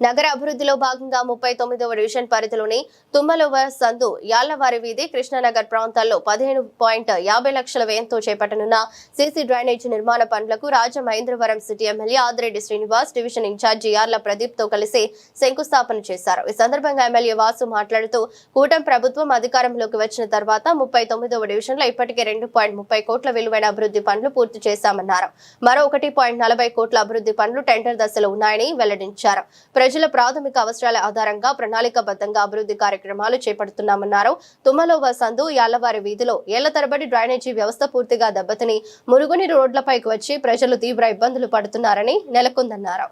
నగర అభివృద్ధిలో భాగంగా 39వ డివిజన్ పరిధిలోని తుమ్మలవ సందు యాళ్లవారి వీధి కృష్ణానగర్ ప్రాంతాల్లో 15.50 లక్షల వ్యయంతో చేపట్టనున్న సీసీ డ్రైనేజీ నిర్మాణ పనులకు Rajamahendravaram city MLA Adireddy Srinivas division incharge Yarla Pradeep తో కలిసి శంకుస్థాపన చేశారు. ఈ సందర్భంగా ఎమ్మెల్యే వాసు మాట్లాడుతూ కూటమి ప్రభుత్వం అధికారంలోకి వచ్చిన తర్వాత 39వ డివిజన్ లో ఇప్పటికే 2.30 కోట్ల విలువైన అభివృద్ధి పనులు పూర్తి చేశామన్నారు. మరో 1.40 కోట్ల అభివృద్ధి పనులు టెండర్ దశలో ఉన్నాయని వెల్లడించారు. ప్రజల ప్రాథమిక అవసరాల ఆధారంగా ప్రణాళికాబద్ధంగా అభివృద్ధి కార్యక్రమాలు చేపడుతున్నామన్నారు. తుమ్మలోవ సందు యాళ్లవారి వీధిలో ఏళ్ల తరబడి డ్రైనేజీ వ్యవస్థ పూర్తిగా దెబ్బతిని మురుగుని రోడ్లపైకి వచ్చి ప్రజలు తీవ్ర ఇబ్బందులు పడుతున్నారని నెలకొందన్నారు.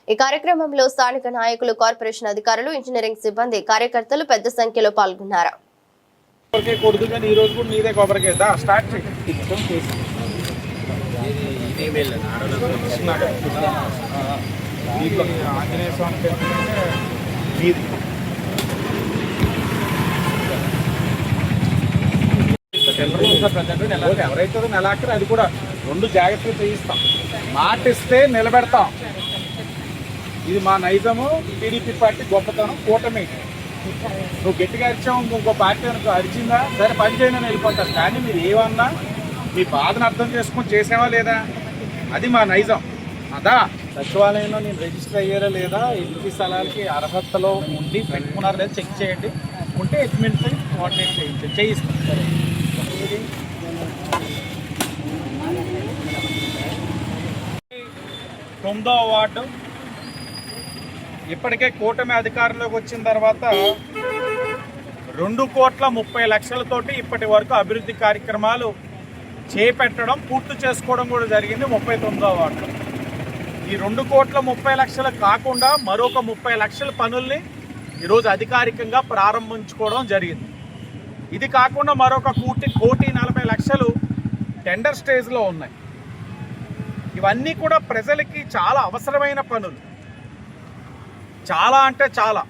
ఈ కార్యక్రమంలో స్థానిక నాయకులు, కార్పొరేషన్ అధికారులు, ఇంజనీరింగ్ సిబ్బంది, కార్యకర్తలు పెద్ద సంఖ్యలో పాల్గొన్నారు. ఆంజనేయ స్వామి టెంపుల్ ఎవరైతే నెలాఖరు అది కూడా 2 జాగ్రత్తలు చేయిస్తాం. మాట ఇస్తే నిలబెడతాం. ఇది మా నైజము. టీడీపీ పార్టీ గొప్పతనం. కూటమి నువ్వు గట్టిగా అరిచావు, ఇంకో పార్టీ అనుకో అరిచిందా సరే పని చేయని వెళ్ళిపోతారు. కానీ మీరు ఏమన్నా మీ బాధను అర్థం చేసుకొని చేసావా లేదా, అది మా నైజం. అదా సచివాలయంలో నేను రిజిస్టర్ అయ్యారా లేదా, ఇంటి స్థలాలకి అర్హతలో ఉండి పెట్టుకున్నారా లేదా చెక్ చేయండి. ఉంటే ఎస్టిమేట్తో కోఆర్డినేట్ చేయిస్తాం. సరే 9వ వార్డు ఇప్పటికే కూటమి అధికారంలోకి వచ్చిన తర్వాత 2,30,00,000 ఇప్పటి వరకు అభివృద్ధి కార్యక్రమాలు చేపట్టడం, పూర్తి చేసుకోవడం కూడా జరిగింది 39వ వార్డు. ఈ 2,30,00,000 కాకుండా మరొక 30 లక్షల పనుల్ని ఈరోజు అధికారికంగా ప్రారంభించుకోవడం జరిగింది. ఇది కాకుండా మరొక 1,40,00,000 టెండర్ స్టేజ్లో ఉన్నాయి. ఇవన్నీ కూడా ప్రజలకి చాలా అవసరమైన పనులు. చాలా అంటే చాలా.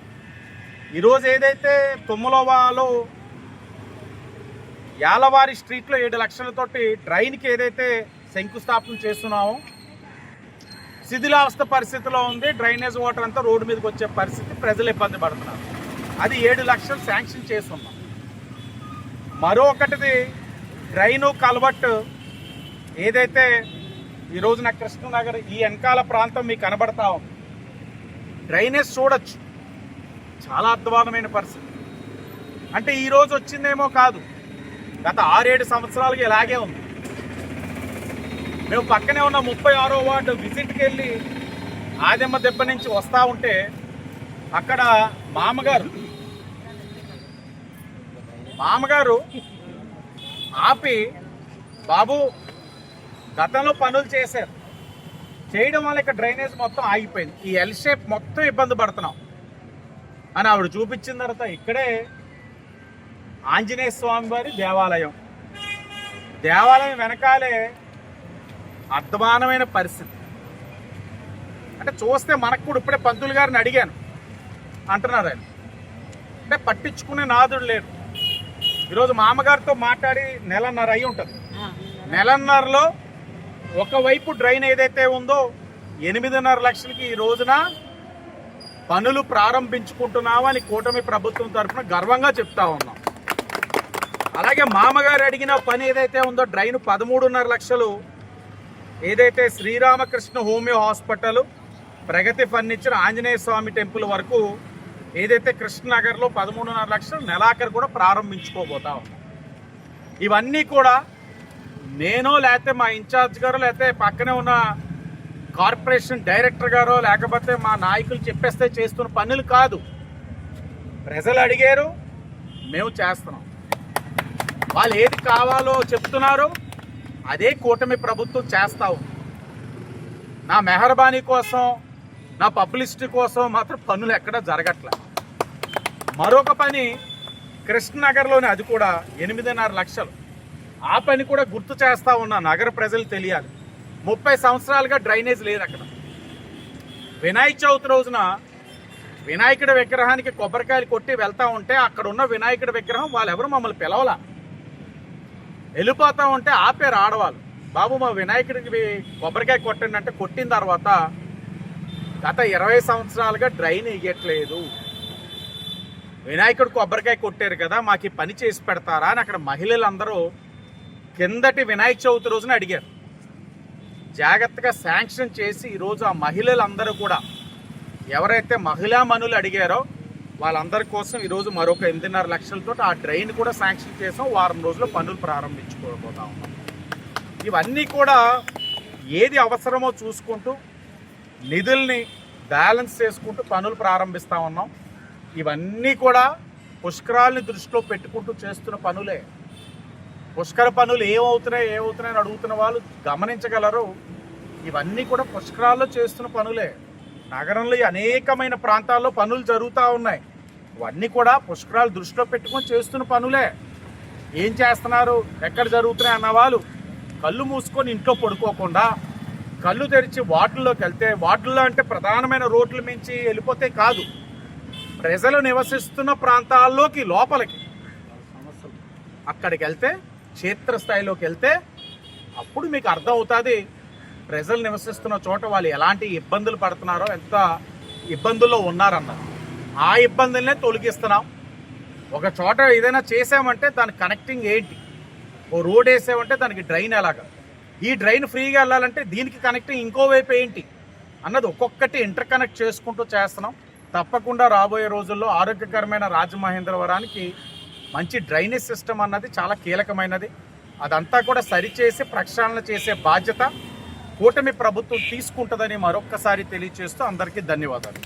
ఈరోజు ఏదైతే తుమ్మలవాలో యాలవారి స్ట్రీట్లో 7 లక్షలతోటి డ్రైన్కి ఏదైతే శంకుస్థాపన చేస్తున్నామో శిథిలావస్థ పరిస్థితిలో ఉంది. డ్రైనేజ్ వాటర్ అంతా రోడ్డు మీదకి వచ్చే పరిస్థితి, ప్రజలు ఇబ్బంది పడుతున్నారు. అది 7 లక్షలు శాంక్షన్ చేస్తున్నాం. మరొకటిది డ్రైను కల్వర్ట్ ఏదైతే ఈరోజున కృష్ణనగర్ ఈ వెనకాల ప్రాంతం మీకు కనబడతా ఉంది. డ్రైనేజ్ చూడొచ్చు, చాలా అధ్వానమైన పరిస్థితి. అంటే ఈరోజు వచ్చిందేమో కాదు, గత 6-7 సంవత్సరాలుగా ఇలాగే ఉంది. మేము పక్కనే ఉన్న 36వ వార్డు విజిట్కి వెళ్ళి ఆదెమ్మ దెబ్బ నుంచి వస్తూ ఉంటే అక్కడ మామగారు ఆపి, బాబు గతంలో పనులు చేశారు, చేయడం వల్ల ఇక్కడ డ్రైనేజ్ మొత్తం ఆగిపోయింది, ఈ ఎల్ షేప్ మొత్తం ఇబ్బంది పడుతున్నాం అని ఆవిడ చూపించిన తర్వాత ఇక్కడే ఆంజనేయ స్వామి వారి దేవాలయం వెనకాలే అధ్వానమైన పరిస్థితి. అంటే చూస్తే మనకు కూడా ఇప్పుడే పంతులు గారిని అడిగాను అంటున్నారు ఆయన. అంటే పట్టించుకునే నాదుడు లేడు. ఈరోజు మామగారితో మాట్లాడి 1.5 అయి ఉంటుంది. 1.5లో ఒకవైపు డ్రైన్ ఏదైతే ఉందో 8.5 లక్షలకి ఈ రోజున పనులు ప్రారంభించుకుంటున్నామని కూటమి ప్రభుత్వం తరఫున గర్వంగా చెప్తా ఉన్నాం. అలాగే మామగారు అడిగిన పని ఏదైతే ఉందో డ్రైన్ 13.5 లక్షలు ఏదైతే శ్రీరామకృష్ణ హోమియో హాస్పిటల్, ప్రగతి ఫర్నిచర్, ఆంజనేయ స్వామి టెంపుల్ వరకు ఏదైతే కృష్ణనగర్లో 13.5 లక్షలు నెలాఖరు కూడా ప్రారంభించుకోబోతాం. ఇవన్నీ కూడా నేను లేకపోతే మా ఇన్ఛార్జ్ గారు లేకపోతే పక్కనే ఉన్న కార్పొరేషన్ డైరెక్టర్ గారో లేకపోతే మా నాయకులు చెప్పేస్తే చేస్తున్న పనులు కాదు. ప్రజలు అడిగారు, మేము చేస్తున్నాం. వాళ్ళు ఏది కావాలో చెప్తున్నారు, అదే కూటమి ప్రభుత్వం చేస్తావు. నా మెహర్బానీ కోసం, నా పబ్లిసిటీ కోసం మాత్రం పనులు ఎక్కడ జరగట్లే. మరొక పని కృష్ణనగర్లోనే, అది కూడా 8.5 లక్షలు. ఆ పని కూడా గుర్తు చేస్తా ఉన్నా, నగర ప్రజలు తెలియాలి. 30 సంవత్సరాలుగా డ్రైనేజ్ లేదు అక్కడ. వినాయక చవితి రోజున వినాయకుడి విగ్రహానికి కొబ్బరికాయలు కొట్టి వెళ్తా ఉంటే అక్కడ ఉన్న వినాయకుడి విగ్రహం వాళ్ళెవరు మమ్మల్ని పిలవలా. వెళ్ళిపోతా ఉంటే ఆపేరు ఆడవాళ్ళు, బాబు మా వినాయకుడికి కొబ్బరికాయ కొట్టండి అంటే కొట్టిన తర్వాత గత 20 సంవత్సరాలుగా డ్రైన్ వేయట్లేదు. వినాయకుడు కొబ్బరికాయ కొట్టారు కదా, మాకు ఈ పని చేసి పెడతారా అని అక్కడ మహిళలందరూ కిందటి వినాయక చవితి రోజున అడిగారు. జాగ్రత్తగా శాంక్షన్ చేసి ఈరోజు ఆ మహిళలందరూ కూడా ఎవరైతే మహిళా మనులు అడిగారో వాళ్ళందరి కోసం ఈరోజు మరొక 8.5 లక్షలతో ఆ డ్రైన్ కూడా శాంక్షన్ చేసాం. వారం రోజుల్లో పనులు ప్రారంభించుకోబోతా ఉన్నాం. ఇవన్నీ కూడా ఏది అవసరమో చూసుకుంటూ నిధుల్ని బ్యాలెన్స్ చేసుకుంటూ పనులు ప్రారంభిస్తూ ఉన్నాం. ఇవన్నీ కూడా పుష్కరాల్ని దృష్టిలో పెట్టుకుంటూ చేస్తున్న పనులే. పుష్కర పనులు ఏమవుతున్నాయని అడుగుతున్న వాళ్ళు గమనించగలరు. ఇవన్నీ కూడా పుష్కరాల్లో చేస్తున్న పనులే. నగరంలో అనేకమైన ప్రాంతాల్లో పనులు జరుగుతూ ఉన్నాయి. ఇవన్నీ కూడా పుష్కరాలు దృష్టిలో పెట్టుకొని చేస్తున్న పనులే. ఏం చేస్తున్నారు, ఎక్కడ జరుగుతున్నాయి అన్న వాళ్ళు కళ్ళు మూసుకొని ఇంట్లో పడుకోకుండా కళ్ళు తెరిచి వార్డుల్లోకి వెళ్తే, వార్డుల్లో అంటే ప్రధానమైన రోడ్ల మించి వెళ్ళిపోతే కాదు, ప్రజలు నివసిస్తున్న ప్రాంతాల్లోకి లోపలికి అక్కడికి వెళ్తే, క్షేత్రస్థాయిలోకి వెళ్తే అప్పుడు మీకు అర్థం అవుతుంది ప్రజలు నివసిస్తున్న చోట వాళ్ళు ఎలాంటి ఇబ్బందులు పడుతున్నారో, ఎంత ఇబ్బందుల్లో ఉన్నారన్నది. ఆ ఇబ్బందులనే తొలగిస్తున్నాం. ఒక చోట ఏదైనా చేసామంటే దాని కనెక్టింగ్ ఏంటి, ఓ రోడ్ వేసామంటే దానికి డ్రైన్ ఎలాగా, ఈ డ్రైన్ ఫ్రీగా వెళ్ళాలంటే దీనికి కనెక్టింగ్ ఇంకో వైపు ఏంటి అన్నది ఒక్కొక్కటి ఇంటర్ కనెక్ట్ చేసుకుంటూ చేస్తున్నాం. తప్పకుండా రాబోయే రోజుల్లో ఆరోగ్యకరమైన రాజమహేంద్రవరానికి మంచి డ్రైనేజ్ సిస్టమ్ అన్నది చాలా కీలకమైనది. అదంతా కూడా సరిచేసి ప్రక్షాళన చేసే బాధ్యత కూటమి ప్రభుత్వం తీసుకుంటుందని మరొక్కసారి తెలియజేస్తూ అందరికీ ధన్యవాదాలు.